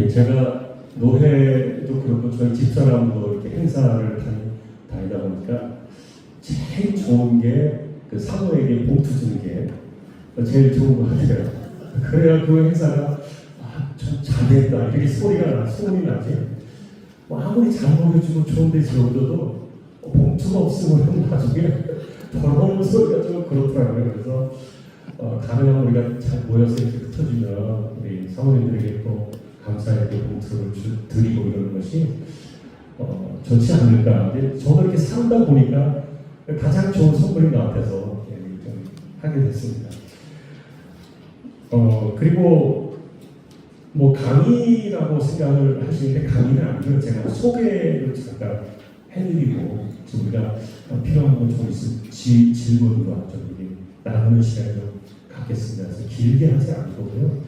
제가 노회도 그렇고 저희 집사람도 이렇게 행사를 다니다 보니까 제일 좋은 게 그 사모에게 봉투 주는 게 제일 좋은 것 같아요. 그래야 그 행사가 좀 잘됐다 이렇게 소문이 나지. 뭐 아무리 잘 먹여주고 좋은데 지어줘도 봉투가 없으면 나중에 더러운 소리가 좀 그렇더라고요. 그래서 가능하면 우리가 잘 모여서 이렇게 흩어주면 우리 사모님들에게 또 감사의 봉투를 드리고 이러는 것이 좋지 않을까. 저도 이렇게 살다 보니까 가장 좋은 선물인 것 같아서 좀 하게 됐습니다. 그리고 뭐 강의라고 생각을 하시는데 강의는 아니고 제가 소개를 잠깐 해드리고 우리가 필요한 건 좀 있으면 질문과 좀 나누는 시간을 좀 갖겠습니다. 그래서 길게 하지 않고요.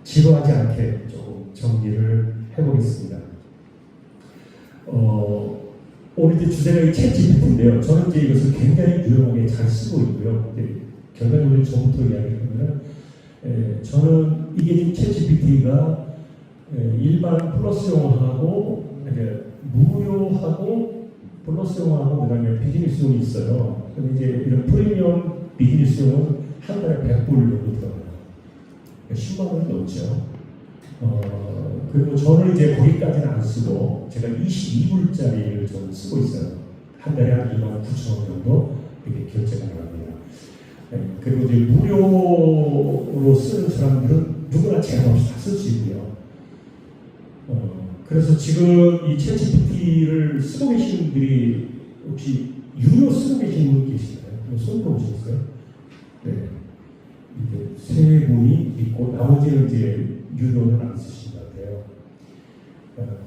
지루하지 않게 조금 정리를 해보겠습니다. 오늘 이제 주제가 이 챗GPT인데요. 저는 이제 이것을 굉장히 유용하게 잘 쓰고 있고요. 결과적으로 전부터 이야기하면 저는 이게 챗GPT가 일반 플러스용하고 무료하고 플러스용하고 그다음에 비즈니스용이 있어요. 근데 이제 이런 프리미엄 비즈니스용은 한 달에 100불 정도 들어가요. 10만 원 넘죠. 그리고 저는 이제 거기까지는 안 쓰고 제가 22불짜리를 저는 쓰고 있어요. 한 달에 한 29,000원 정도 이렇게 결제가 나갑니다. 그리고 이제 무료로 쓰는 사람들은 누구나 제한 없이 다 쓸 수 있고요. 그래서 지금 이 챗GPT를 쓰고 계시는 분들이 혹시 유료 쓰고 계시는 분 계신가요? 손 들어보셨어요? 네. 이제 세 분이 있고 나머지는 이제 유료는 안 쓰신 것 같아요.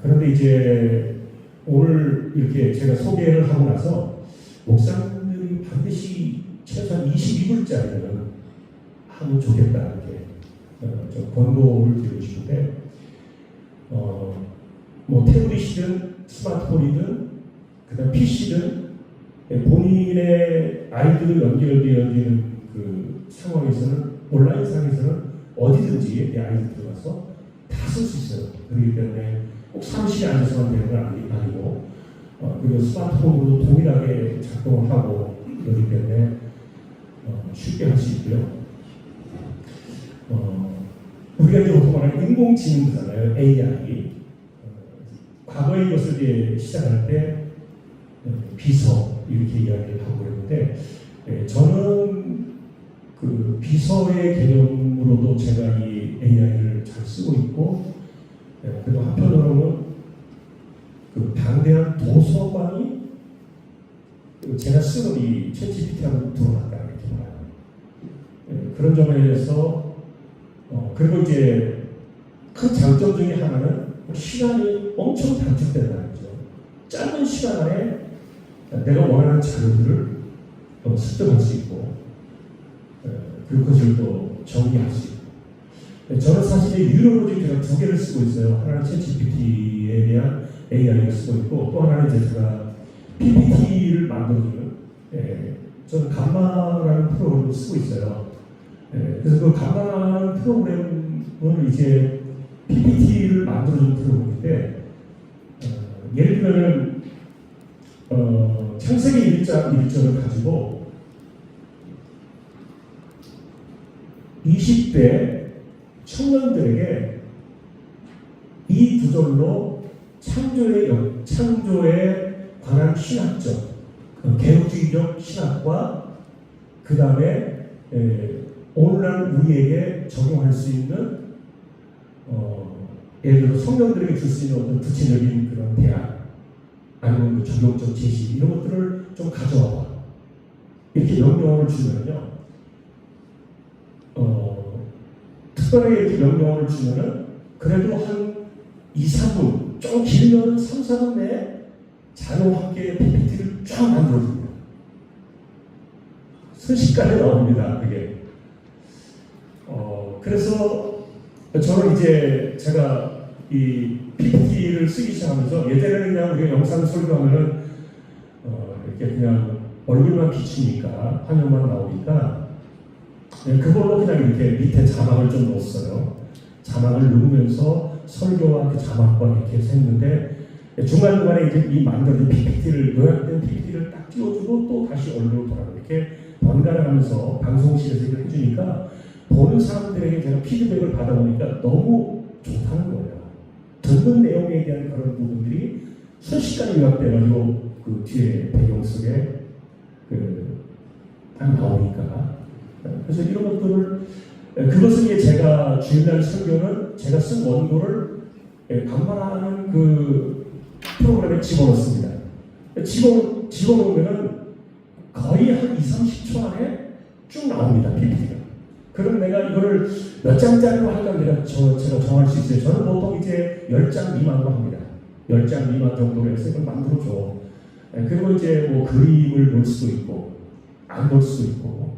그런데 이제 오늘 이렇게 제가 소개를 하고 나서 목사님들이 반드시 최소한 22불짜리는 하면 좋겠다 이렇게 좀 권고를 드리고 싶은데 뭐 태블릿이든 스마트폰이든 그다음 PC든 본인의 아이들 연결되어지는 그 상황에서는 온라인 상에서는 어디든지 내 아이들 들어가서 다 쓸 수 있어요. 그렇기 때문에 꼭 사무실에 앉아서만 되는 건 아니고 그리고 스마트폰으로 동일하게 작동을 하고 그렇기 때문에 쉽게 할 수 있고요. 우리가 이제 보통 말하는 인공지능이잖아요. AI. 과거에 이것을 이제 시작할 때 비서 이렇게 이야기를 하고 그랬는데 저는 그 비서의 개념으로도 제가 이 AI를 잘 쓰고 있고 그리고 한편으로는 그 방대한 도서관이 제가 쓰는 이 챗GPT하고 들어갔다 이렇게 봐요. 그런 점에서 그리고 이제 큰 장점 중에 하나는 시간이 엄청 단축된다는 거죠. 짧은 시간 안에 내가 원하는 자료들을 습득할 수 있고 그리고 그것을 또 정리할 수 있고 저는 사실 유료로 제가 두 개를 쓰고 있어요. 하나는 챗GPT에 대한 AI를 쓰고 있고 또 하나는 이제 제가 PPT를 만들어주는 저는 감마라는 프로그램을 쓰고 있어요. 그래서 그 감마라는 프로그램은 이제 PPT를 만들어주는 프로그램인데 예를 들면 창세기 1장을 가지고 20대 청년들에게 이 구절로 창조에 관한 신학적, 개혁주의적 신학과 그 다음에 오늘날 우리에게 적용할 수 있는 예를 들어 청년들에게 줄 수 있는 어떤 구체적인 그런 대안 아니면 그 적용적 제시 이런 것들을 좀 가져와봐 이렇게 명령어를 주면요 특별하게 이렇게 명령어를 주면은 그래도 한 2, 3분 좀 길면 3, 4분 내에 자료와 함께 PPT를 쫙 만들어줍니다. 순식간에 나옵니다. 그게 그래서 저는 이제 제가 이 PPT를 쓰기 시작하면서 예전에는 그냥 우리가 영상 설교하면은 이렇게 그냥 얼굴만 비추니까 화면만 나오니까 그걸로 그냥 이렇게 밑에 자막을 좀 넣었어요. 자막을 넣으면서 설교와 그 자막과 이렇게 해서 했는데 중간중간에 이제 이 만들어진 PPT를 요약된 PPT를 딱 띄워주고 또 다시 얼굴로 돌아가고 이렇게 번갈아 가면서 방송실에서 이걸 해주니까 보는 사람들에게 제가 피드백을 받아보니까 너무 좋다는 거예요. 듣는 내용에 대한 그런 부분들이 순식간에 요약돼가지고 그 뒤에 배경 속에 딱 나오니까 그래서 이런 것들을 그것은 이제 제가 주일날 설교는 제가 쓴 원고를 방문하는 그 프로그램에 집어넣습니다. 집어넣으면은 거의 한 2~30초 안에 쭉 나옵니다. PPT가. 그럼 내가 이거를 몇 장짜리로 할까 제가 정할 수 있어요. 저는 보통 이제 10장 미만으로 합니다. 10장 미만 정도로 해서 이걸 만들어줘. 그리고 이제 뭐 그림을 넣을 수도 있고 안 넣을 수도 있고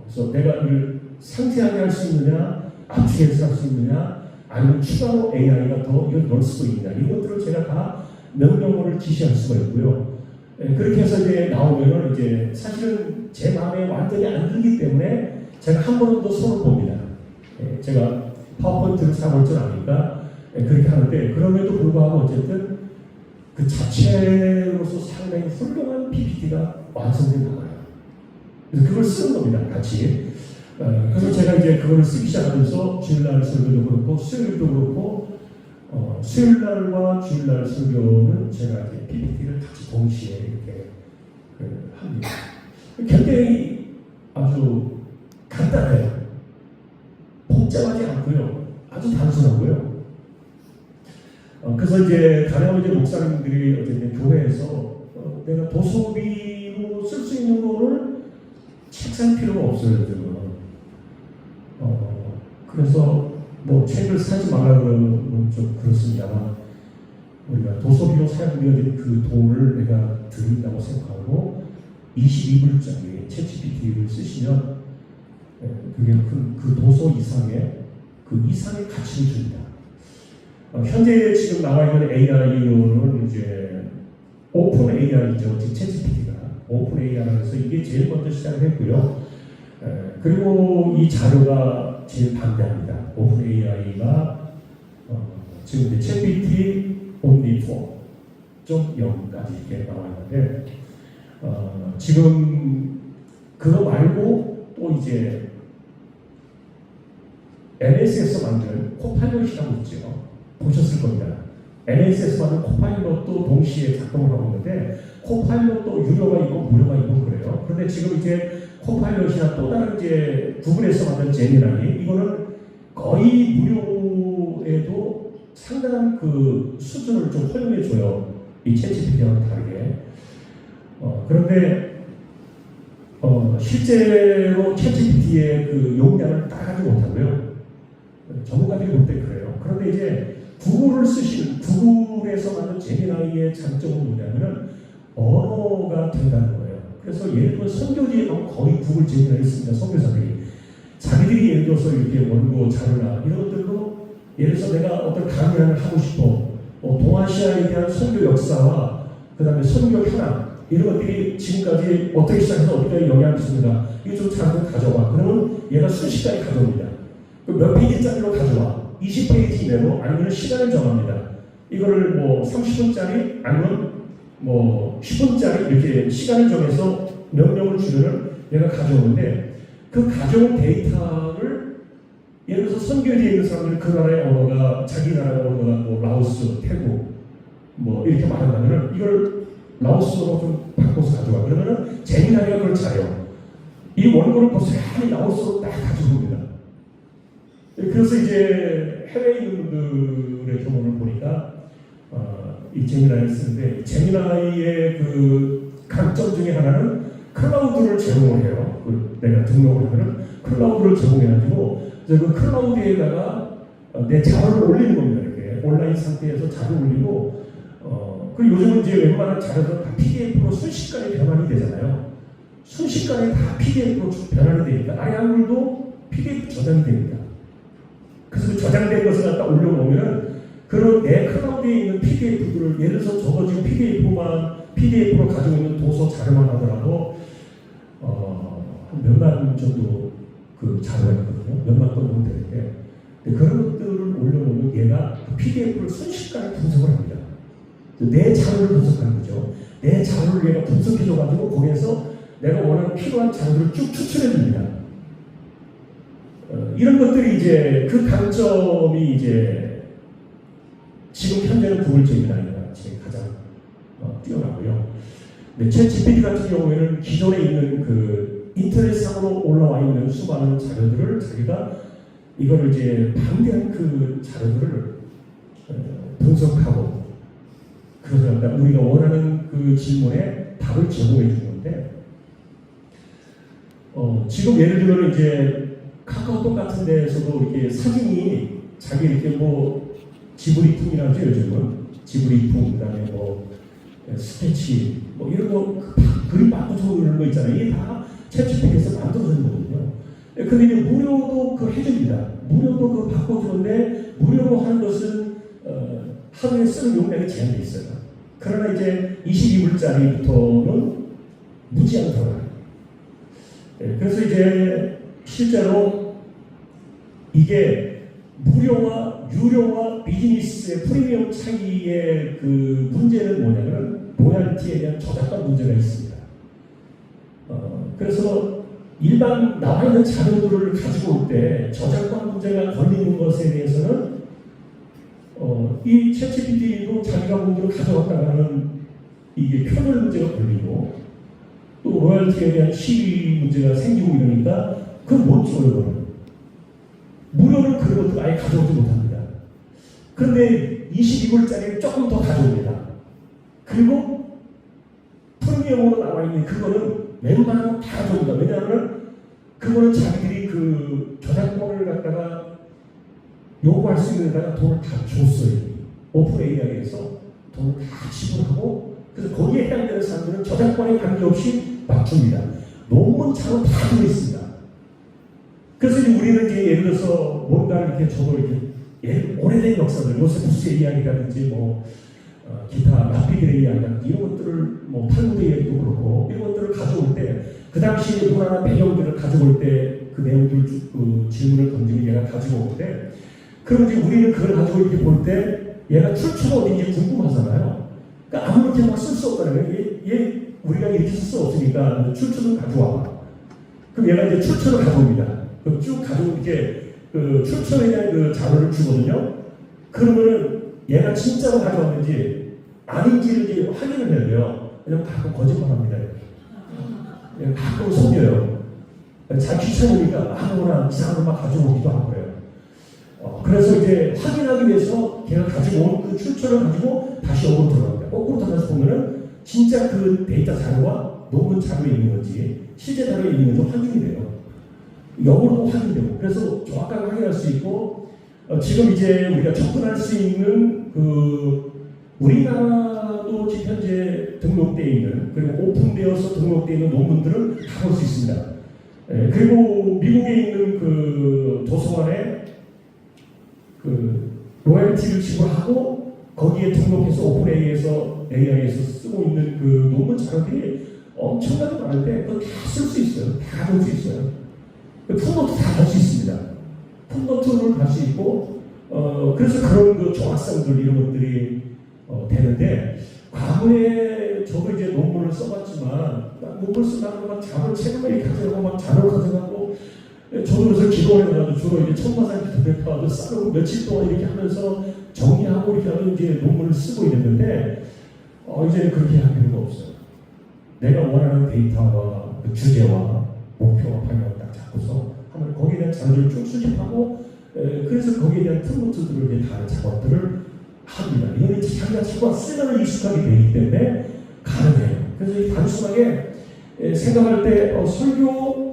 그래서 내가 이걸 상세하게 할 수 있느냐 압축해서 할 수 있느냐 아니면 추가로 AI가 더 이걸 넣을 수도 있느냐 이것들을 제가 다 명령어를 지시할 수가 있고요. 그렇게 해서 이제 나오면은 이제 사실은 제 마음에 완전히 안 들기 때문에 제가 한 번은 더 손을 봅니다. 제가 파워포인트를 사볼 줄 아니까 그렇게 하는데 그럼에도 불구하고 어쨌든 그 자체로서 상당히 훌륭한 PPT가 완성돼 나와요. 그래서 그걸 쓰는 겁니다, 같이. 그래서 제가 이제 그걸 쓰기 시작하면서 주일날 설교도 그렇고 수요일도 그렇고 수요일날과 주일날 설교는 제가 이제 PPT를 같이 동시에 이렇게 합니다. 굉장히 아주 간단해요. 복잡하지 않고요. 아주 단순하고요. 그래서 이제 가령 이제 목사님들이 어쨌든 교회에서 내가 도서비로 쓸 수 있는 거를 책 살 필요가 없어요, 지금. 그래서 뭐 책을 사지 말라고 그러면 좀 그렇습니다만 우리가 도서비로 사용되어진 그 돈을 내가 드린다고 생각하고 22불짜리 챗GPT를 쓰시면 그게 그 도서 이상의 그 이상의 가치를 줍니다. 현재 지금 나와 있는 AI로는 이제 오픈 AI죠, 즉 챗GPT가 오픈 AI라서 이게 제일 먼저 시작을 했고요. 그리고 이 자료가 제일 방대합니다. 오픈 AI가 지금 이제 챗GPT only 4.0까지 이렇게 나와 있는데 지금 그거 말고 또 이제 NS에서 만든 코파일럿이라고 있죠. 보셨을 겁니다. NS에서 만든 코파일럿도 동시에 작동을 하고 있는데 코파일럿도 유료가 있고 무료가 있고 그래요. 그런데 지금 이제 코파일럿이나 또 다른 이제 구글에서 만든 제미나이 이거는 거의 무료에도 상당한 그 수준을 좀 허용해 줘요. 이 챗GPT와는 다르게. 그런데 실제로 챗GPT의 그 용량을 따라가지 못하고요. 전문가들이 볼 때 그래요. 그런데 이제 구글에서 만든 제미나이의 장점은 뭐냐면은 언어가 된다는 거예요. 그래서 예를 들면 선교지에 가면 거의 구글 제미나이 있습니다. 선교사들이. 자기들이 예를 들어서 이렇게 원고 자료나 이런 것들로 예를 들어서 내가 어떤 강연을 하고 싶어. 동아시아에 대한 선교 역사와 그 다음에 선교 현황 이런 것들이 지금까지 어떻게 시작해서 어디까지 영향을 미칩니다. 이거 좀 자료 가져와. 그러면 얘가 순식간에 가져옵니다. 몇 페이지짜리로 가져와. 20페이지 이내로 아니면 시간을 정합니다. 이거를 뭐 30분짜리 아니면 뭐 10분짜리 이렇게 시간을 정해서 명령을 주면은 얘가 가져오는데 그 가져온 데이터를 예를 들어서 선교지에 있는 사람들이 그 나라의 언어가 자기 나라의 언어가 뭐 라오스, 태국 뭐 이렇게 말한다면은 이걸 라오스어로 좀 바꿔서 가져와. 그러면은 제미나이가 그걸 잘해요. 이 원고를 고스란히 라오스어로 딱 가져옵니다. 그래서 이제 해외에 있는 분들의 경우를 보니까 이 제미나이를 쓰는데 제미나이의 그 강점 중에 하나는 클라우드를 제공을 해요. 내가 등록을 하면은 클라우드를 제공해가지고 그 클라우드에다가 내 자료를 올리는 겁니다. 이렇게 온라인 상태에서 자료 올리고 그리고 요즘은 이제 웬만한 자료들은 다 PDF로 순식간에 변환이 되잖아요. 순식간에 다 PDF로 변환이 되니까 아예 한글도 PDF 저장이 됩니다. 그래서 그 저장된 것을 갖다 올려놓으면 그런 내 클라우드에 있는 PDF들을 예를 들어서 저거 지금 PDF로 가지고 있는 도서 자료만 하더라도 한 몇만 정도 그 자료가 있거든요. 몇만 건 정도 되는데 그런 것들을 올려놓으면 얘가 PDF를 순식간에 분석을 합니다. 내 자료를 분석하는 거죠. 내 자료를 얘가 분석해줘가지고 거기에서 내가 원하는 필요한 자료를 쭉 추출해줍니다. 이런 것들이 이제 그 강점이 이제 지금 현재는 구글 제미나이가 지금 가장 뛰어나고요. 근 챗GPT 같은 경우에는 기존에 있는 그 인터넷상으로 올라와 있는 수많은 자료들을 자기가 이거를 이제 방대한 그 자료들을 분석하고 그래서 우리가 원하는 그 질문에 답을 제공해 주는 건데 지금 예를 들면 이제 카카오톡 같은 데에서도 이렇게 사진이 자기 이렇게 뭐 지브리풍이라고 하죠. 요즘은 지브리풍 그다음에 뭐 스케치 뭐 이런 거 그림 바꿔주고 이런 거 있잖아요. 이게 다 챗GPT에서 만들어진 거거든요. 근데 이제 무료도 그 해줍니다. 무료도 그 바꿔주는데 무료로 하는 것은 하루에 쓰는 용량이 제한돼 있어요. 그러나 이제 22불짜리부터는 무제한 들어가요. 그래서 이제 실제로 이게 무료와 유료와 비즈니스의 프리미엄 차이의 그 문제는 뭐냐면 로열티에 대한 저작권 문제가 있습니다. 그래서 일반 나와 있는 자료들을 가지고 올 때 저작권 문제가 걸리는 것에 대해서는 이 챗GPT도 자기가 뭔가를 가져왔다가는 이게 표절 문제가 걸리고 또 로열티에 대한 시비 문제가 생기고 이러니까 그건 못 줘요. 무료는 그런 것도 아예 가져오지 못합니다. 그런데 22불짜리를 조금 더 가져옵니다. 그리고 프리미엄으로 나와 있는 그거는 웬만하면 다 가져옵니다. 왜냐하면 그거는 자기들이 그 저작권을 갖다가 요구할 수 있는 데다가 돈을 다 줬어요. 오픈 AI에서 돈을 다 지불하고 그래서 거기에 해당되는 사람들은 저작권에 관계없이 막 줍니다. 논문 자료 다 들어있습니다. 그래서 이제 우리는 이제 예를 들어서 뭔가 이렇게 저도 이렇게 오래된 역사들, 요세푸스의 이야기라든지 뭐 기타 라피들의 이야기라든지 이런 것들을 뭐 탈무드 이야기도 그렇고 이런 것들을 가져올 때 그 당시 누구나 내용들을 가져올 때 그 내용들 그 질문을 던지면 얘가 가지고 올 때 그럼 이제 우리는 그걸 가지고 이렇게 볼 때 얘가 출처가 어딘지 궁금하잖아요. 그러니까 아무렇게 막 쓸 수 없다는 거예요. 얘 우리가 이렇게 쓸 수 없으니까 출처를 가져와. 그럼 얘가 이제 출처를 가져옵니다. 그럼 쭉 가지고 이렇게 그 출처에 대한 그 자료를 주거든요. 그러면은 얘가 진짜로 가져왔는지 아닌지를 이제 확인을 해야 돼요. 왜냐면 가끔 거짓말합니다. 가끔 속여요. 자기 귀찮으니까 아무거나 이상한 것만 가져오기도 하고 그래요. 그래서 이제 확인하기 위해서 걔가 가지고 온 그 출처를 가지고 다시 역으로 들어갑니다. 거꾸로 들어가서 보면은 진짜 그 데이터 자료와 논문 자료에 있는 건지 실제 자료에 있는 건지 확인이 돼요. 역으로도 확인되고 그래서 정확하게 확인할 수 있고 지금 이제 우리가 접근할 수 있는 그 우리나라도 지금 현재 등록되어 있는 그리고 오픈되어서 등록되어 있는 논문들은 다 볼 수 있습니다. 그리고 미국에 있는 그 도서관에 그 로열티를 지불하고 거기에 등록해서 오픈 AI에서 쓰고 있는 그 논문 자료들이 엄청나게 많은데 그거 다 쓸 수 있어요. 다 볼 수 있어요. 풋노트 다 할 수 있습니다. 풋노트를 할 수 있고 그래서 그런 그 조각상들 이런 것들이 되는데 과거에 저도 이제 논문을 써봤지만 논문을 쓰다가 막 책을 가져가고 막 자료를 가져가고 저도 그래서 기도해가지고 주로 이제 천마산 기도해가지고 싸고 며칠 동안 이렇게 하면서 정리하고 이렇게 하면 이제 논문을 쓰고 있는데 이제 그렇게 할 필요가 없어요. 내가 원하는 데이터와 그 주제와 목표와 방향을 딱 잡고서 하면 거기에 대한 자료를 쭉 수집하고 그래서 거기에 대한 풋노트들을 이제 다른 작업들을 합니다. 이건 이제 자기가 자꾸 쓰는 익숙하게 되기 때문에 가능해요. 그래서 단순하게 생각할 때 설교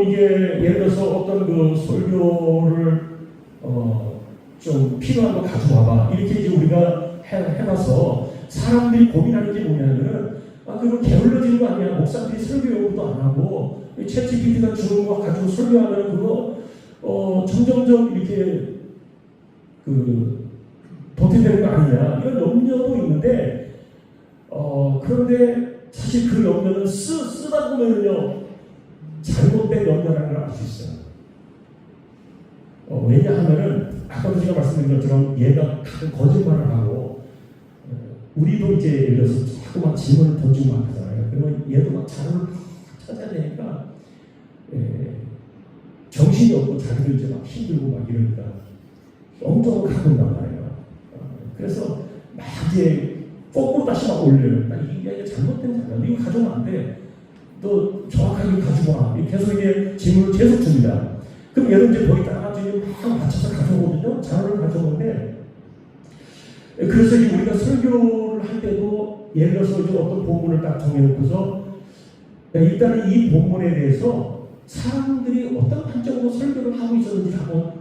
이게 예를 들어서 어떤 그 설교를 좀 필요한 거 가져와봐 이렇게 이제 우리가 해봐서 사람들이 고민하는 게 뭐냐면은 그거 게을러지는 거 아니야. 목사들이 설교 요구도 안 하고 챗GPT가 주는 거 가지고 설교하면 그거 점점점 이렇게 도태되는 거 아니냐 이런 염려도 있는데 그런데 사실 그 염려는 쓰다 보면은요 잘못된 염려라는 걸 알 수 있어요. 왜냐하면은 아까도 제가 말씀드린 것처럼 얘가 거짓말을 하고 우리도 이제 예를 들어서 자꾸만 질문을 던지고 막 하잖아요. 그러면 얘도 막 자료를 찾아야 되니까 정신이 없고 자기도 이제 막 힘들고 막 이러니까 엉뚱하게 가고 온단 말이에요. 그래서 막 이제 거꾸로 다시 막 올려요. 이게 잘못된 자료야. 이거 가져오면 안 돼. 너 정확하게 가지고 와. 계속 이게 질문을 계속 줍니다. 그럼 얘는 이제 거기다가 막 맞춰서 가져오거든요. 자료를 가져오는데 그래서 이제 우리가 설교를 할 때도 예를 들어서 이제 어떤 본문을 딱 정해놓고서 일단은 이 본문에 대해서 사람들이 어떤 관점으로 설교를 하고 있었는지 한번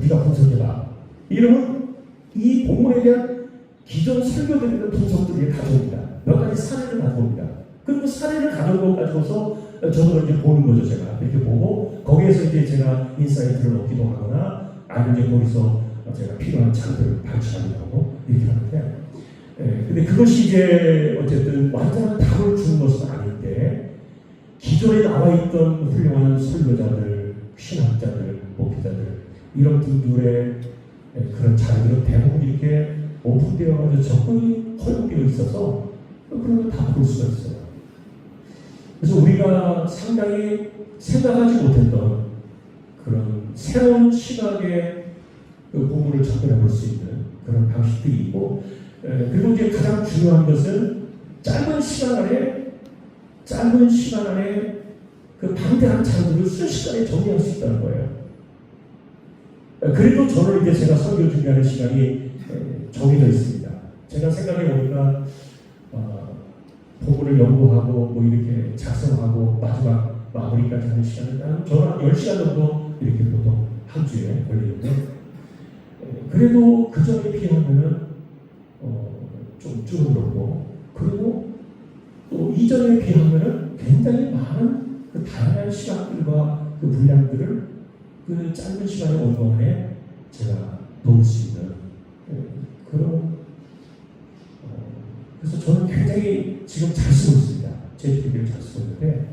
네가 분석해봐. 이러면 이 본문에 대한 기존 설교들에 대한 분석들을 가져옵니다. 몇 가지 사례를 가져옵니다. 그리고 사례를 가져온 것 가지고서 저도 이제 보는 거죠. 제가 이렇게 보고 거기에서 이제 제가 인사이트를 얻기도 하거나 아니면 이제 거기서 제가 필요한 자료들을 발췌하기도 하고 이렇게 하는데 근데 그것이 이제 어쨌든 완전한 답을 주는 것은 아닌데 기존에 나와 있던 훌륭한 설교자들, 신학자들, 목회자들 이런 분들의 그런 자료들은 대부분 이렇게 오픈되어 가지고 접근이 허용되어 있어서 그런 걸 다 볼 수가 있어요. 그래서 우리가 상당히 생각하지 못했던 그런 새로운 시각의 그 본문을 접근해 볼 수 있는 그런 방식들이 있고 그리고 이제 가장 중요한 것은 짧은 시간 안에 그 방대한 자료들을 순식간에 정리할 수 있다는 거예요. 그래도 저는 이제 제가 설교 준비하는 시간이 정해져 있습니다. 제가 생각해 보니까 본문을 연구하고 뭐 이렇게 작성하고 마지막 마무리까지 하는 시간은 저는 한 10시간 정도 이렇게 보통 한 주에 걸리는데 그래도 그 전에 비하면은 좀 줄어들었고 그리고 또 이전에 비하면은 굉장히 많은 그 다양한 시각들과 그 분량들을 그 짧은 시간에 언급에 제가 놓을 수 있는 그런 그래서 저는 굉장히 지금 잘 쓰고 있습니다. 제 주기를 잘 쓰고 있는데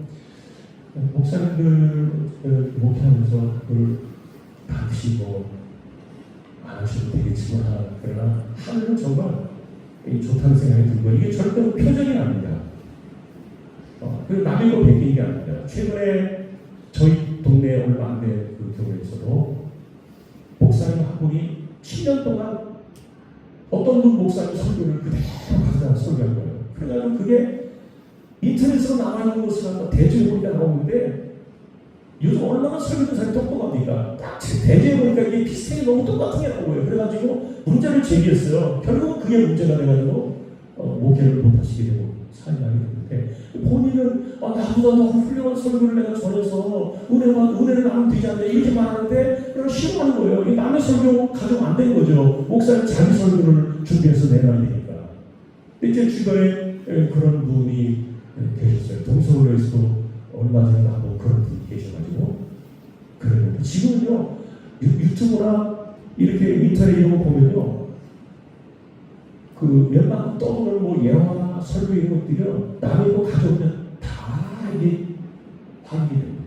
목사님들 목회하면서 그걸 반드시 안 하셔도 되겠지만 그러나 하면은 정말 좋다는 생각이 들고 이게 절대로 표적이 아닙니다. 그리고 남의 거 베끼는 게 아닙니다. 최근에 저희 동네 얼마 안 된 그 교회에서도 목사님 한 분이 7년 동안 어떤 분 목사님 설교를 그대로 가져다 설교한 거예요. 그래가지고 그게 인터넷으로 나와 있는 것을 대조해 보니까 나오는데 요즘 얼마나 설교사들이 똑똑합니까? 딱 대조해 보니까 이게 비슷하게 너무 똑같은 게 나오고요. 그래가지고 문제를 제기했어요. 결국은 그게 문제가 돼가지고 목회를 못하시게 되고 사임하게 됐는데 본인은 나보다 더 훌륭한 설교를 내가 전해서 은혜를 나누면 되지 않냐 이렇게 말하는데 그걸 싫어하는 거예요. 이게 남의 설교 가지고 안 된 거죠. 목사님 자기 설교를 준비해서 내놔야 되니까. 근데 제 주변에 그런 분이 계셨어요. 동서울에서도 얼마 전에 한번 그런 분이 계셔가지고 그랬는데 지금은요 유튜브나 이렇게 인터넷 이런 거 보면요 그 웬만큼 떠도는 뭐 예화나 설교 이런 것들이요 남의 거 가져오면 다 이게 확인이 됩니다.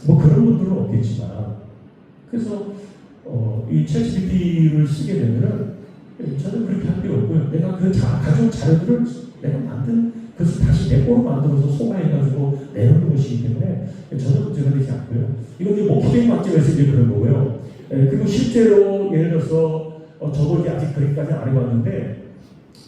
뭐 그런 분들은 없겠지만 그래서 이 챗GPT를 쓰게 되면은 저는 그렇게 할 필요 없고요. 내가 그 가져온 자료들을 내가 만든 그것을 다시 내 거로 만들어서 소화해가지고 내놓는 것이기 때문에 저는 문제가 되지 않고요. 이건 이제 목표적인 관점에서 이제 그런 거고요. 그리고 실제로 예를 들어서 저도 이제 아직 그렇게까지 안 해봤는데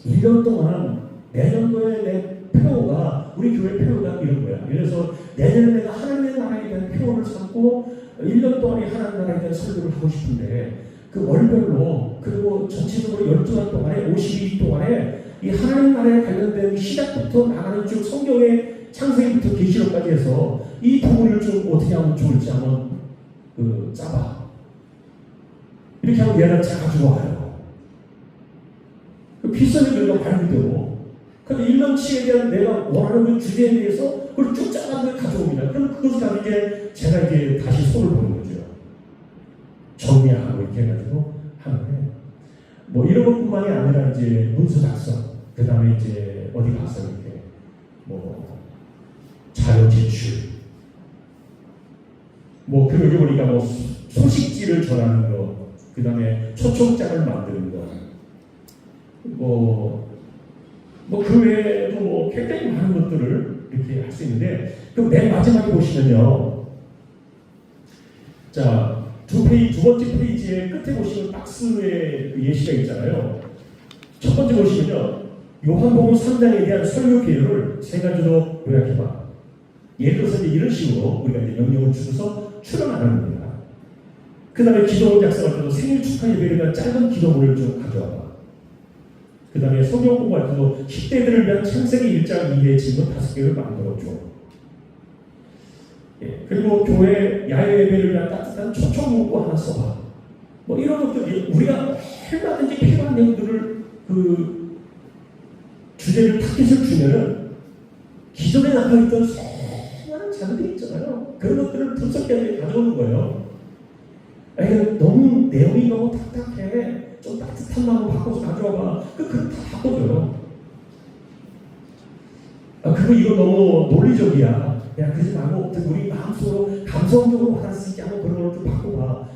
1년 동안 내년도에 내 표가 우리 교회 표가 이런 거야. 예를 들어서 내년에 내가 하나님의 나라에 대한 표를 삼고 1년 동안에 하나님 나라에 대한 설교를 하고 싶은데 그 월별로 그리고 전체적으로 12달 동안에 52일 동안에 이 하나님 나라에 관련된 시작부터 나가는 쭉 성경의 창세기부터 계시록까지 해서 이 부분을 좀 어떻게 하면 좋을지 한번 짜봐. 이렇게 하면 얘가 잘 가지고 와요. 비싼 결과 발굴되고 근데 1년치에 대한 내가 원하는 그 주제에 대해서 그걸 쭉 짜가지고 가져옵니다. 그럼 그것을 가지고 이제 제가 이제 다시 손을 보는 거죠. 정리하고 이렇게 해가지고 하는데 뭐 이런 것뿐만이 아니라 이제 문서 작성 그 다음에 이제 어디 가서 이렇게 뭐 자료 제출 뭐 그러고 보니까 뭐 소식지를 전하는 거, 그 다음에 초청장을 만드는 거, 그 외에도 뭐 굉장히 많은 것들을 이렇게 할 수 있는데, 그럼 맨 마지막에 보시면요. 자, 두 번째 페이지의 끝에 보시면 박스의 그 예시가 있잖아요. 첫 번째 보시면요. 요한복음 3장에 대한 설교 개요를 세 가지로 요약해봐. 예를 들어서 이제 이런 식으로 우리가 이제 명령을 주셔서 출연하는 겁니다. 그 다음에 기도문 작성할 때도 생일 축하 예배를 위한 짧은 기도문을 좀 가져와봐. 그 다음에 성경 공부할 때도 10대들을 위한 창세기 1장 2의 질문 5개를 만들어줘. 예, 그리고 교회 야외 예배를 위한 따뜻한 초청 문구 하나 써봐. 뭐 이런 것들 우리가 얼마든지 필요한 내용들을 그 주제를 타깃을 주면은 기존에 남아있던 수많은 자료들이 있잖아요. 그런 것들을 분석해서 가져오는 거예요. 아니, 너무 내용이 너무 딱딱해. 좀 따뜻한 마음으로 바꿔서 가져와봐. 그럼 다 바꿔줘요. 이거 너무 논리적이야. 야, 그러지 말고 우리 마음속으로 감성적으로 받을 수 있게 한번 그런 걸 좀 바꿔봐.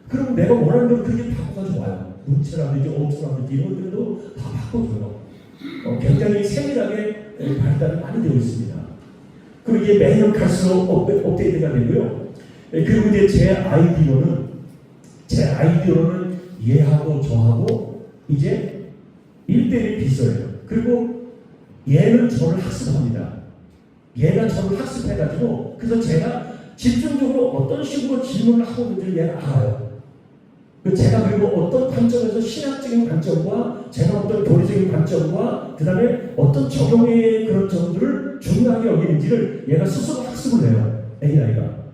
그럼 내가 원하는 걸 그렇게 바꿔가 좋아요. 문체라든지 어투라든지 이런 것들도 다 바꿔줘요. 굉장히 세밀하게 발달이 많이 되어 있습니다. 그리고 이게 매년 갈수록 업데이트가 되고요. 그리고 이제 제 아이디어로는 얘하고 저하고 이제 1대1 비서예요. 그리고 얘는 저를 학습합니다. 얘가 저를 학습해가지고 그래서 제가 집중적으로 어떤 식으로 질문을 하고 있는지를 얘가 알아요. 제가 그리고 어떤 관점에서 신학적인 관점과 제가 어떤 교리적인 관점과 그 다음에 어떤 적용의 그런 점들을 중요하게 여기는지를 얘가 스스로 학습을 해요. AI가.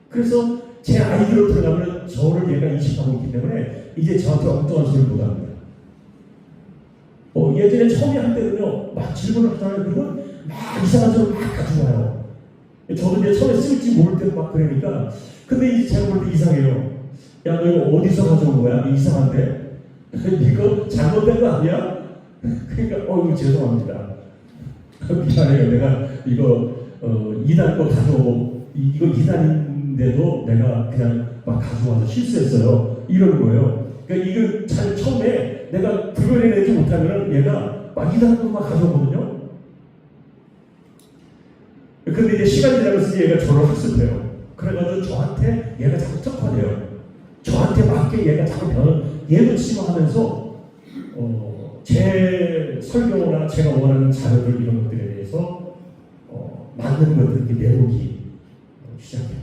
그래서 제 아이디어로 들어가면 저를 얘가 인식하고 있기 때문에 이제 저한테 엉뚱한 소리를 못합니다. 예전에 처음에 할 때는요, 막 질문을 하잖아요. 그러면 막 이상한 소리를 막 가지고 와요. 저도 이제 처음에 쓸지 모를 때 막 그러니까. 근데 이제 제가 볼 때 이상해요. 야, 너 이거 어디서 가져온 거야? 이상한데? 이거 잘못된 거 아니야? 그러니까, 이거 죄송합니다. 미안해요. 내가 이거, 2단 거 가져오고, 이거 2단인데도 내가 그냥 막 가져와서 실수했어요. 이러는 거예요. 그러니까 이거 처음에 내가 구별해내지 못하면 얘가 막 2단 거만 가져오거든요. 근데 이제 시간이 지나면서 얘가 저를 학습해요. 그래가지고 저한테 얘가 자꾸 특화돼요. 저한테 맞게 얘가 자꾸 얘도 치마하면서 제 설교나 제가 원하는 자료들 이런 것들에 대해서 맞는 것들 이렇게 내보기 시작해요.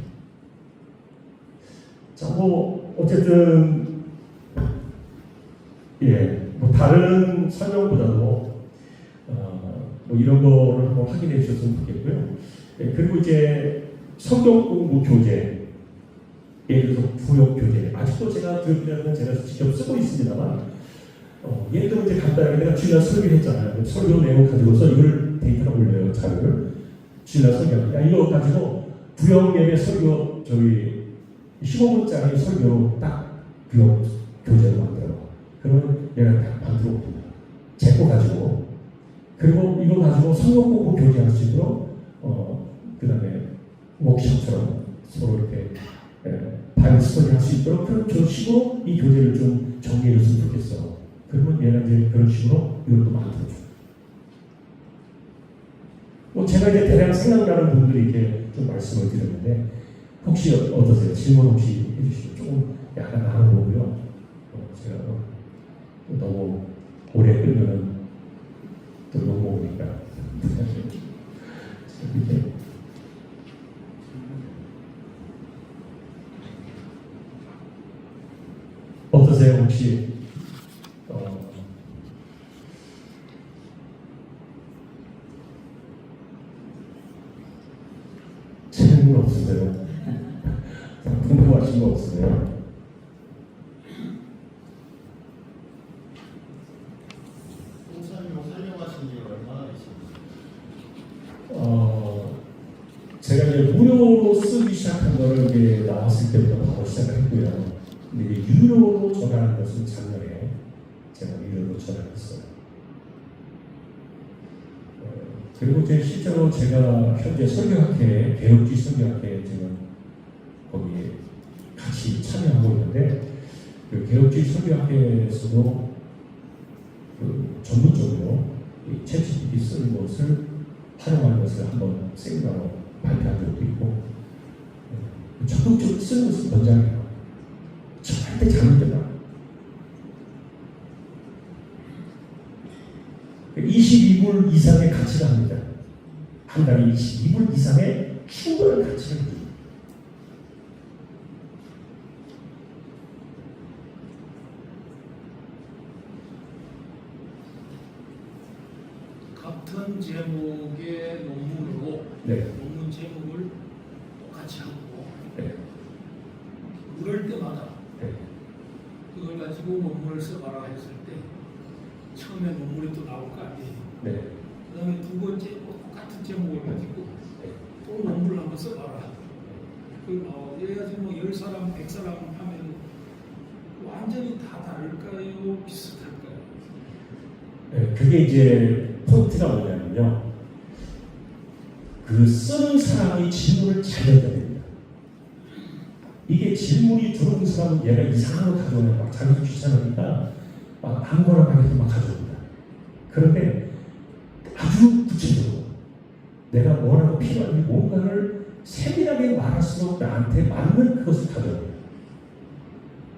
자, 어쨌든 뭐 다른 설명보다도 이런 거를 한번 확인해 주셨으면 좋겠고요. 그리고 이제 성경 공부 교재, 예를 들어서 구역 교재, 아직도 제가 교육자는 제가 직접 쓰고 있습니다만, 예를 들어 이제 간단하게 내가 주일날 설교를 했잖아요. 설교 내용 가지고서 이걸 데이터로 올려요, 자료를. 주일날 설교. 이거 가지고 구역 예배 설교, 15분짜리 설교로 딱 구역 교재를 만들어. 그러면 얘가 딱 만들어 옵니다. 제 거 가지고. 그리고 이거 가지고 성경 공부 교재할 수 있도록, 그 다음에 워크숍처럼 서로 이렇게 바이블 스터디 할 수 있도록 그런 식으로 이 교재를 좀 정리해 줬으면 좋겠어. 그러면 얘가 이제 그런 식으로 이것도 만들어줘. 제가 이제 대략 생각나는 분들이 이렇게 좀 말씀을 드렸는데, 혹시 어떠세요? 질문 혹시 해주시면 조금 약간 나눠보고요. 제가 너무 오래 끌면은 또 욕먹으니까. 이렇게. 어떠세요? 혹시 질문 없으세요? 궁금하신 거 없으세요? 설명하신 지 얼마나 되셨나요? 제가 이제 무료로 쓰기 시작한 거를 이제 나왔을 때부터 바로 시작을 했고요. 근데 이제 유료로 전환한 것은 작년에 제가 유료로 전환했어요. 그리고 이제 실제로 제가 현재 설교학회, 개혁주의 설교학회에 지금 거기에 같이 참여하고 있는데 그 개혁주의 설교학회에서도 그 전문적으로 이 챗GPT 쓰는 것을 활용하는 것을 한번 세미나로 발표한 적도 있고 적극적으로 쓰는 것을 권장해요. 절대 잘못되지 않아요. 22불 이상의 가치가 합니다. 한 달에 22불 이상의 충분한 가치를 줍니다. 같은 제목의 논문으로 네. 논문 제목을 똑같이 하고 네. 그럴 때마다 네. 그걸 가지고 논문을 써봐라 했을 때 처음에 논문이 또 나올 거 아니에요. 네. 그 다음에 두 번째 또 똑같은 제목을 가지고 또 논문을 한번 써봐라. 그래야지 뭐 10사람, 100사람 하면 완전히 다 다를까요? 비슷할까요? 네, 그게 이제 포인트가 뭐냐면요. 그 쓰는 사람이 질문을 잘 던져야 됩니다. 이게 질문이 들어온 사람은 얘가 이상한 거 가져오면 막 자기도 귀찮으니까 막 아무거나 막 해서 막 가져옵니다. 그런데 아주 구체적으로 내가 뭐라고 필요한지 뭔가를 세밀하게 말할수록 나한테 맞는 그것을 가져옵니다.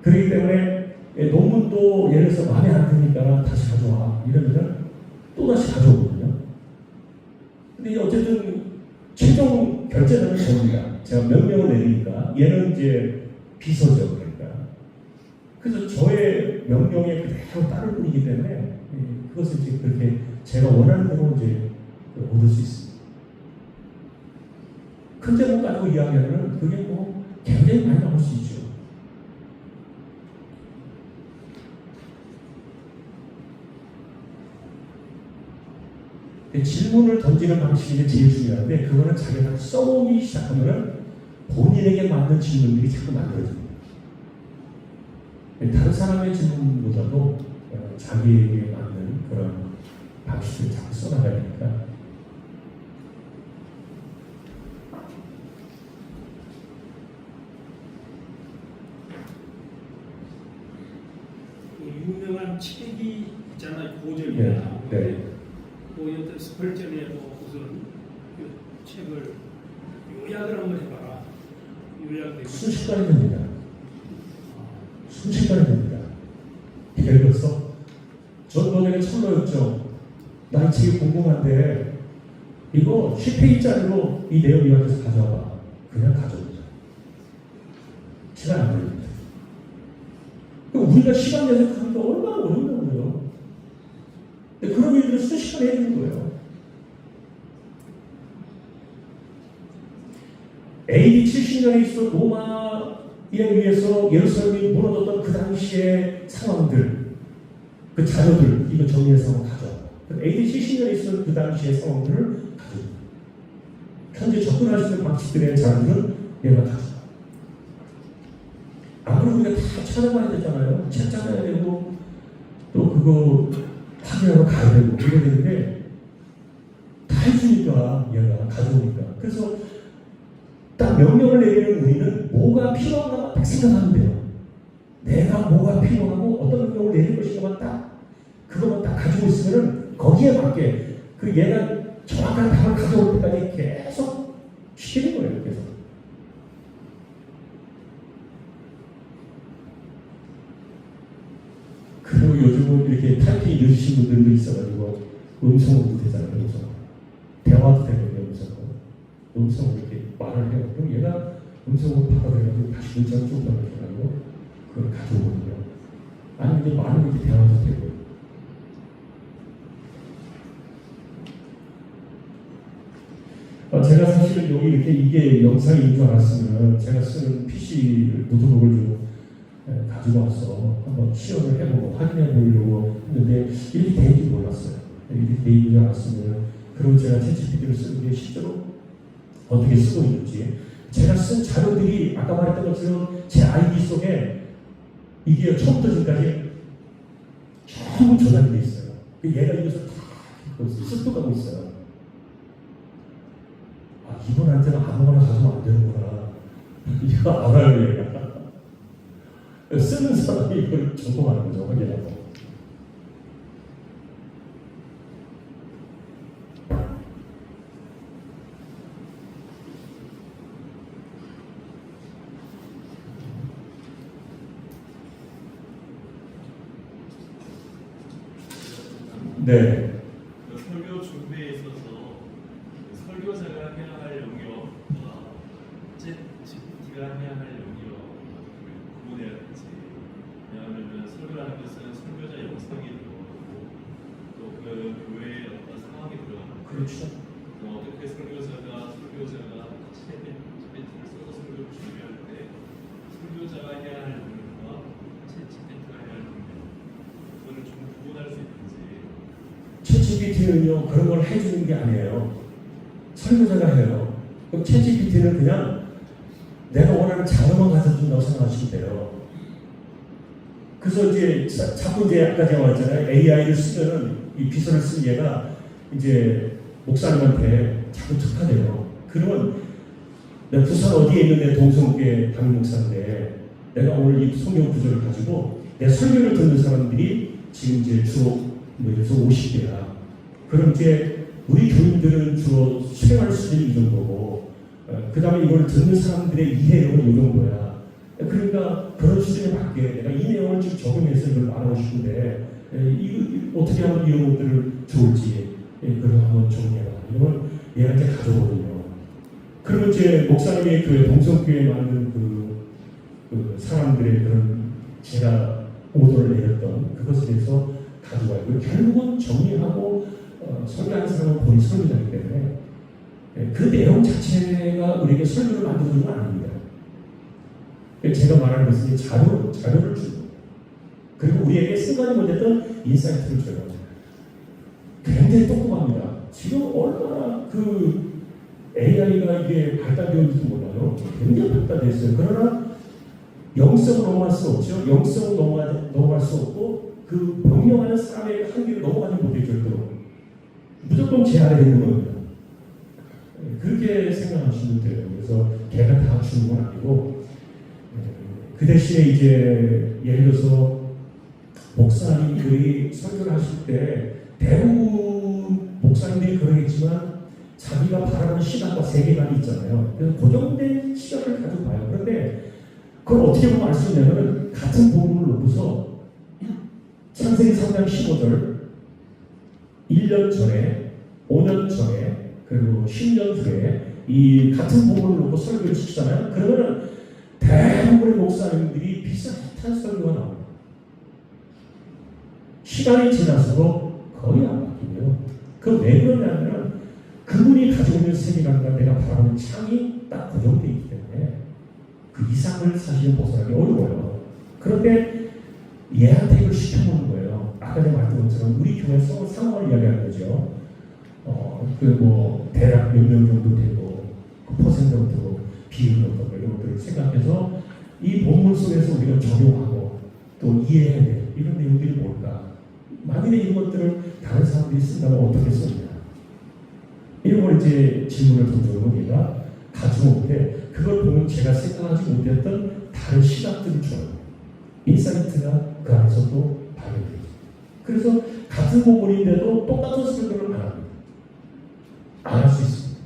그렇기 때문에 논문도 예를 들어서 마음에 안 드니까 다시 가져와 이러면 또 다시 가져오거든요. 근데 어쨌든 최종 결제는 저입니다. 제가 명령을 내리니까 얘는 이제 비서죠. 그러니까 그래서 저의 명령에 그대로 따를 뿐이기 때문에 그것을 이제 그렇게 제가 원하는 대로 이제 얻을 수 있습니다. 큰 제목 가지고 이야기하면 그게 뭐 굉장히 많이 나올 수 있죠. 질문을 던지는 방식이 제일 중요한데 그거는 자기가 써오기 시작하면 본인에게 맞는 질문들이 자꾸 만들어집니다. 다른 사람의 질문보다도 자기에게 맞는 그런 방식을 자꾸 써나가야 되니까 유명한 책이 있잖아요. 고전이나 네, 네. 뭐 어떤 스펄전에도 무슨 그 책을 요약을 한번 해봐라. 요약되고 순식간에 됩니다. 순식간에 됩니다. 예를 들어서 전 번역의 철로였죠. 나 이 책이 궁금한데 이거 10페이지짜리로 이 내용 요약해서 가져와봐. 그냥 가져오자. 시간 안 걸립니다. 우리가 시간 내서 하는 게 얼마나 어렵냐고요. 그런 일들을 순식간에 해주는 거예요. AD 70년에 있어 로마에 의해서 예루살렘이 무너졌던 그 당시의 상황들, 그 자료들, 이거 정리해서 한번 가져와. AD 70년에 있었던 그 당시의 상황들을 가져와. 현재 접근할 수 있는 방식들의 자료들은 얘가 가져와. 아무리 우리가 다 찾아봐야 되잖아요. 책 찾아야 되고, 또 그거 확인하러 가야 되고, 이래야 되는데, 다 해주니까, 얘가 가져오니까. 그래서, 딱 명령을 내리는 우리는 뭐가 필요한가만 딱 생각하면 돼요. 내가 뭐가 필요하고, 어떤 명령을 내릴 것인가만 딱, 그것만 딱 가지고 있으면은, 거기에 맞게, 그 얘가 정확한 답을 가져올 때까지 계속 시키는 거예요, 계속. 그리고 요즘은 이렇게 타이핑이 늦으신 분들도 있어가지고 음성으로 되잖아요. 음성. 대화도 되거든요. 음성으로 이렇게 말을 해요. 그럼 얘가 음성으로 받아들여가지고 다시 문자를 쭉 넣어가지고 그걸 가져오거든요. 아니면 이제 말로 이렇게 대화도 되고. 제가 사실은 여기 이렇게 이게 영상인 줄 알았으면 제가 쓰는 PC 노트북을 좀 가지고 와서 한번 시연을 해보고 확인해 보려고 했는데 이렇게 되는지 몰랐어요. 이렇게 되는 줄 알았으면 그럼 제가 챗GPT를 쓰는 게 실제로 어떻게 쓰고 있는지 제가 쓴 자료들이 아까 말했던 것처럼 제 아이디 속에 이게 처음부터 지금까지 전부 저장돼 있어요. 얘가 이것을 다 습득하고 있어요. 아, 이분한테는 아무거나 가져면 안 되는구나. 이거 알아요, 얘가. 쓰는 사람이 이걸 적응하는 거죠, 확인하고. 네. 그 설교 준비에 있어서 그 설교자가 해야 할 영역과 GPT가 해야 할 영역을 구분해야 되지. 왜냐하면 설교라는 것은 설교자 영성이 들어가고 또 그 교회의 어떤 상황이 들어가고 그렇죠. 또 어떻게 설교자가 GPT를 써서 설교를 준비할 때 설교자가 해야 할 영역과 GPT가 해야 할 영역 그거를 좀 구분할 수 있는지. 챗GPT는요 그런 걸 해주는 게 아니에요. 설교자가 해요. 그럼 챗GPT는 그냥 내가 원하는 자료만 가져준다고 생각하시면 돼요. 그래서 이제 자꾸 이제 아까 제가 말했잖아요. AI를 쓰면은 이 비서를 쓴 얘가 이제 목사님한테 자꾸 특화돼요. 그러면 내가 부산 어디에 있는데 동성교회 담임 목사인데 내가 오늘 이 성경 구절을 가지고 내 설교를 듣는 사람들이 지금 이제 주로 뭐 예를 들어서 50대야. 그럼 이제 우리 교인들은 주로 수행할 수준이 이 정도고, 그 다음에 이걸 듣는 사람들의 이해력은 이 정도야. 그러니까 그런 수준에 맞게 내가 이 내용을 좀 적용해서 이걸 말하고 싶은데, 이거 어떻게 하면 이런 것들을 좋을지, 그걸 한번 정리해라. 이걸 얘한테 가져오거든요. 그리고 이제 목사님의 교회, 동성교회에 많은 그 사람들의 그런 제가 오더를 내렸던 그것에 대해서 가지고 가고 결국은 정리하고 설교하는 사람은 본인 설교자이기 때문에 그 내용 자체가 우리에게 설교를 만들어주는 건 아닙니다. 제가 말하는 것은 자료를 주고 그리고 우리에게 순간이 못했던 인사이트를 줘요. 굉장히 똑똑합니다. 지금 얼마나 그 AI가 이게 발달되었는지 몰라요. 굉장히 발달됐어요. 그러나 영성을 넘어갈 수 없죠. 영성을 넘어갈 수 없고 그 명령하는 사람의 한계를 넘어가지 못해요. 절대로. 무조건 제 아래에 있는 겁니다. 그렇게 생각하시면 돼요. 그래서 걔가 다 주는 건 아니고 그 대신에 이제 예를 들어서 목사님들이 설교를 하실 때 대부분 목사님들이 그러겠지만 자기가 바라는 시각과 세계관이 있잖아요. 그래서 고정된 시각을 가지고 봐요. 그런데 그걸 어떻게 보면 알 수 있냐면 같은 부분을 놓고서 창세기 3장 15절 1년 전에 5년 전에 그리고 10년 후에 이 같은 부분을 놓고 설교를 시키잖아요. 그러면 대부분의 목사님들이 비슷한 설교가 나옵니다. 시간이 지나서도 거의 안 바뀌고요. 그 왜 그러냐면 그분이 가지고 있는 세계관과 내가 바라보는 창이 딱 고정되어 있기 때문에 그 이상을 사실은 벗어나기 어려워요. 그런데 얘한테 이걸 시켜보는 거예요. 아까 제가 말했던 것처럼 우리 교회에서 상황을 이야기하는 거죠. 대략 몇 명 정도 되고 그 퍼센트부터 비율 어떤 거 이런 것들을 생각해서 이 본문 속에서 우리가 적용하고 또 이해해야 돼. 이런 내용들이 뭘까? 만일에 이런 것들을 다른 사람들이 쓴다면 어떻게 썼냐? 이런 걸 이제 질문을 던져오면 얘가 가져오는데 그걸 보면 제가 생각하지 못했던 다른 시각들을 줘요. 인사이트가 그 안에서도 발견돼요. 그래서 같은 부분인데도 똑같은 설교를 안 합니다. 안 할 수 있습니다.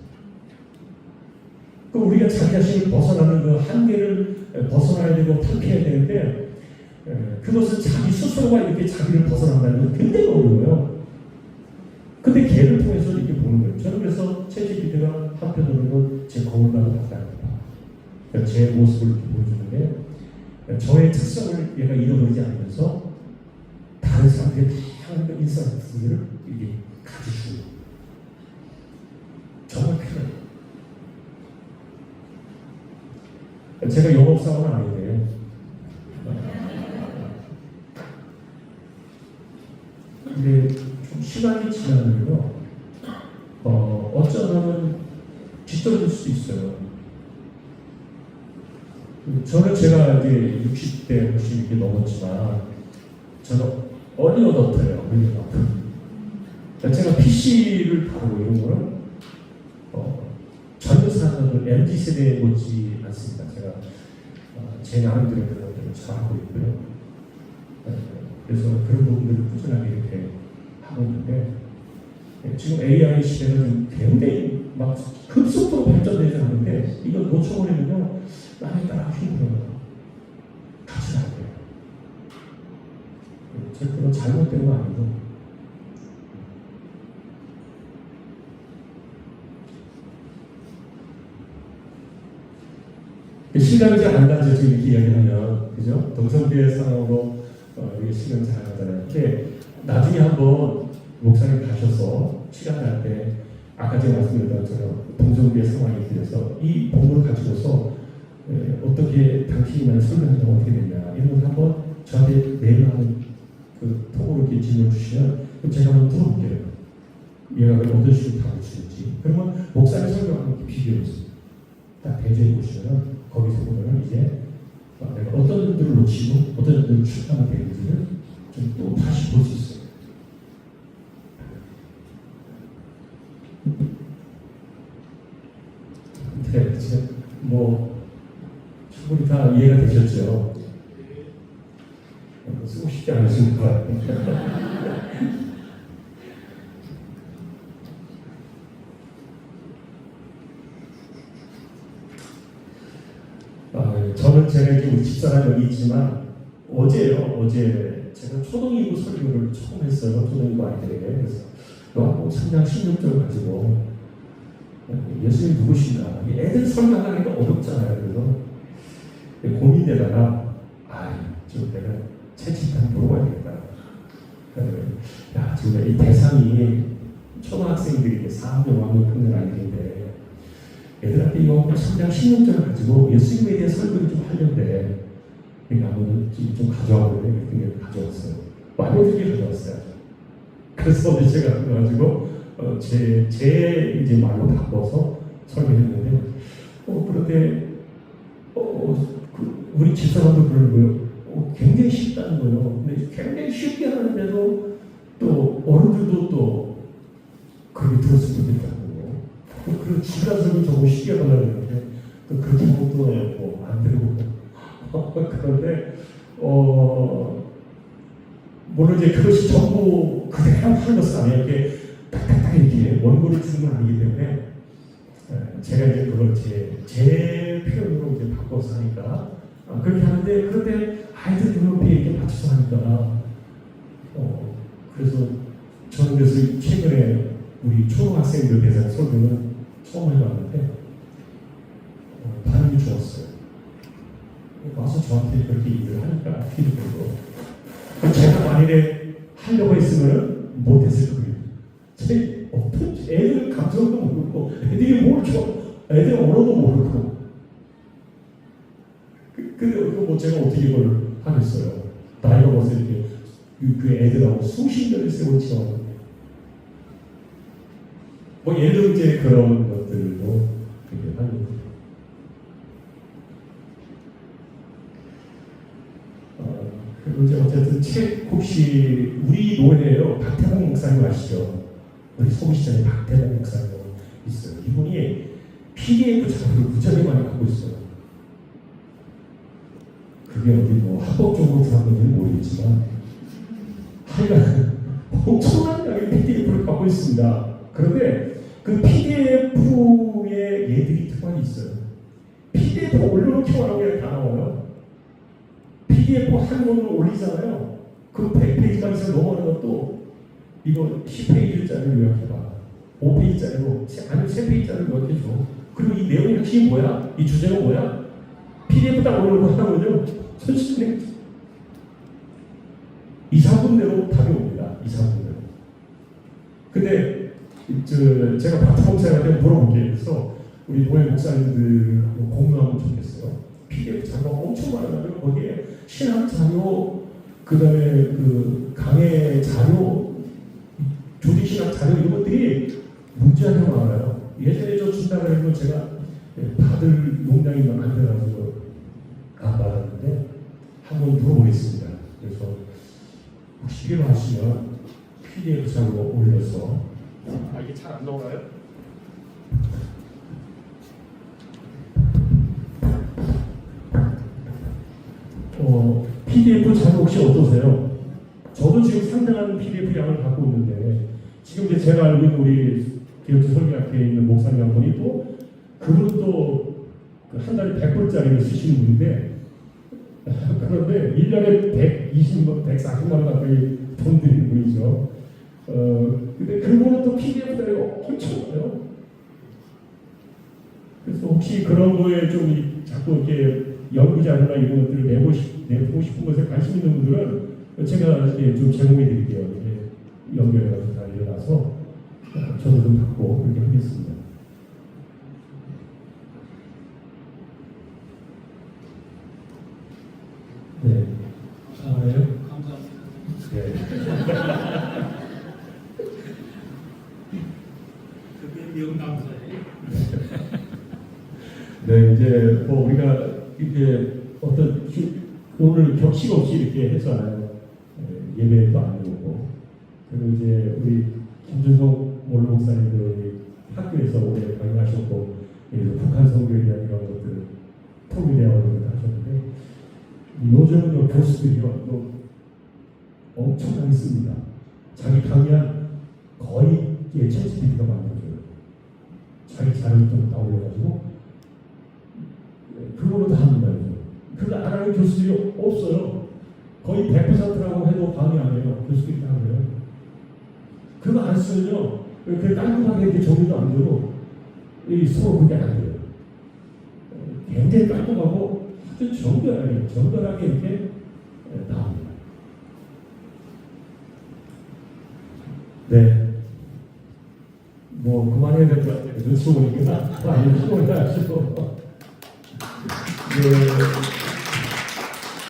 그 우리가 자기 자신을 벗어나는 그 한계를 벗어나야 되고 탁해야 되는데 그것은 자기 스스로가 이렇게 자기를 벗어난다는 건 굉장히 어려워요. 근데 걔를 통해서 이렇게 보는 거예요. 저는 그래서 챗GPT가 한편으로는 제 거울과도 같답니다. 제 모습을 이렇게 보여주는데 저의 특성을 얘가 잃어버리지 않으면서 다른 사람들의 다양한 인사이트를 이렇게 가지고 정말 편해요. 제가 영업사원은 아닌데 근데 좀 시간이 지나면요 어쩌면 뒤떨어질 수도 있어요. 저는 제가 이제 60대 훨씬 이렇게 넘었지만 저는 어디 어떻어요. 제가 PC를 다루고 이런 거는 젊은 사람들은 MZ 세대에 못지 않습니다. 제가 제 나름대로 그런 것들을 잘하고 있고요. 그래서 그런 부분들을 꾸준하게 이렇게 하고 있는데 지금 AI 시대는 굉장히 막 급속도로 발전되지 않는데 이걸 놓쳐버리면요 나에 따라 힘들어요. 같이 가야 돼요. 절대로 잘못된 거 아니고 시간이 잘 안 가죠. 지금 이렇게 이야기하면 그죠? 동성비의 상황으로 이게 시간 잘 안 가잖아요. 이렇게 나중에 한번 목사님 가셔서 시간 날 때 아까 제가 말씀드렸던 것처럼 동성비의 상황에 대해서 이 본문을 가지고서 어떻게 당신이 설명한다면 어떻게 되냐 이런 걸 한번 저한테 매일 하는 그 톡으로 이렇게 질문 주시면 그럼 제가 한번 들어볼게요. 얘가 어떤 식으로 답을 주는지. 그러면 목사님 설명하는 게 비교해서 딱 대조해 보시면 거기서 보면 이제 내가 어떤 점들을 놓치고 어떤 점들을 출하면 되는지를 좀 또 다시 볼 수 있어요. 네, 이제 뭐 충분히 다 이해가 되셨죠? 쓰고 싶지 않으십니까? 저는 제가 이제 우리 집사람 여기 있지만 어제 제가 초등이부 설교를 처음 했어요. 초등이부 아이들에게. 그래서 요한복음 3장 16절 가지고 예수님 누구신가? 애들 설명하기가 어렵잖아요. 그래서 고민되다가 좀 내가 채찍한 물어봐야 되겠다. 야, 지금 이 대상이 초등학생들이 4학년, 5학년 평균 아이들인데 애들한테 이거 3장 16절을 가지고 예수님에 대해 설교를 좀 하려는데 그러니까 한번 좀 가져와보는데 그렇게 가져왔어요. 많이 두개 가져왔어요. 그래서 이제 제가 그래가지고 제 이제 말로 바꿔서 설교했는데 그런데 우리 집사람도 그런 거예요. 굉장히 쉽다는 거예요. 근데 굉장히 쉽게 하는데도 또 어른들도 또 그렇게 들었으면 좋겠다고. 그리고 집사람이 저거 쉽게 하려고 했는데 또 그렇게 못도 안 되고 그런데 물론 이제 그것이 전부 그대로 하는 것은 아니에요. 이렇게 딱딱딱 이렇게 원고를 주는 건 아니기 때문에 제가 이제 그걸 제 표현으로 이제 바꿔서 하니까 그렇게 하는데 그런데 아이들 눈높이에 이렇게 맞춰서 하니까 그래서 저는 그래서 최근에 우리 초등학생들 대상 설교는 처음 해봤는데 반응이 좋았어요. 와서 저한테 그렇게 얘기를 하니까 피드백으로 제가 만일에 하려고 했으면 못했을 거예요. 제 애들 감성도 모르고 애들이 뭘 좋아 애들 언어도 모르고 뭐 제가 어떻게 이걸 하겠어요. 나이가 벌써 이렇게 그 애들하고 수십 년을 세월 지나왔는데 뭐 예를 들어 이제 그런 것들도 이렇게 하는 거죠. 그리고 이제 어쨌든 책 혹시 우리 노예예요. 박태봉 목사님 아시죠? 우리 서울시장에 박태봉 목사님 있어요. 이분이 PDF 자료를 무지하게 많이 갖고 있어요. 그게 어디 뭐 합법적으로 들어간 건지는 모르겠지만 하여간 엄청난 양의 PDF를 갖고 있습니다. 그런데 그 PDF에 얘들이 특징이 있어요. PDF 올려놓기만 하고 그냥 다 나와요. PDF 한 권을 올리잖아요. 그 100페이지까지 넘어가는 것도 이거 10페이지짜리를 요약해봐. 5페이지짜리로 아니면 3페이지짜리를 요약해줘. 그리고 이 내용의 핵심이 뭐야? 이 주제가 뭐야? PDF 딱 올려놓고 하면요. 솔직히 2, 3분 내로 답이 옵니다. 2, 3분 내로. 근데 제가 박태봉 목사님한테 물어볼게요. 그래서 우리 노예 목사님들하고 공유하면 좋겠어요. PDF 자료가 엄청 많아가지고 거기에 신학 자료, 그 다음에 그 강해 자료, 조직신학 자료 이런 것들이 문제하게 많아요. 예전에 저 준다고 해서 제가 다들 농장이 안 돼가지고 안 받았는데 한번 물어보겠습니다. 그래서 혹시 필요하시면 PDF 자료 올려서 이게 잘 안 나와요? PDF 자료 혹시 어떠세요? 저도 지금 상당한 PDF 양을 갖고 있는데 지금 이제 제가 알고 있는 우리 기업체 설계학회에 있는 목사님 한 분이 또 그분도 한 달에 100불짜리를 쓰시는 분인데 그런데 1년에 140만 원 가까이 돈 드리는 분이죠. 근데 그분은 또 PDF 자료가 엄청 많아요. 그래서 혹시 그런 거에 좀 자꾸 이렇게 연구 자료나 이런 것들을 내보고 싶은 것에 관심 있는 분들은 제가 이렇게 좀 제공해 드릴게요. 이렇게 연결해가지고 다 일어나서 저도 좀 받고 그렇게 하겠습니다. 네. 알아요? 감사합니다. 네. 그게 명감사예요. 네, 이제 뭐 우리가 이렇게 어떤 오늘 격식 없이 이렇게 했잖아요. 예배도 아니고. 그리고 이제 우리 김준성 원로 목사님도 학교에서 오래 강의하셨고, 북한 선교에 대한 이런 것들 통일대화를 하셨는데, 요즘 교수들이요, 엄청나게 씁니다. 자기 강의한 거의 챗GPT가 만들어줘요. 자기 자료를 좀 다운해가지고 그걸로 다 합니다. 그거 안 하는 교수들이 없어요. 거의 100%라고 해도 방해 안 해요. 교수들이 다 그래요. 그거 안 쓰면요, 그 깔끔하게 이렇게 정리도 안 되고, 서로 그게 안 돼요. 굉장히 깔끔하고 아주 정결하게 이렇게 나옵니다. 네. 뭐, 그만해야 될 것 같아요. 눈치 보니까. 많이 피곤해 하시고. 네.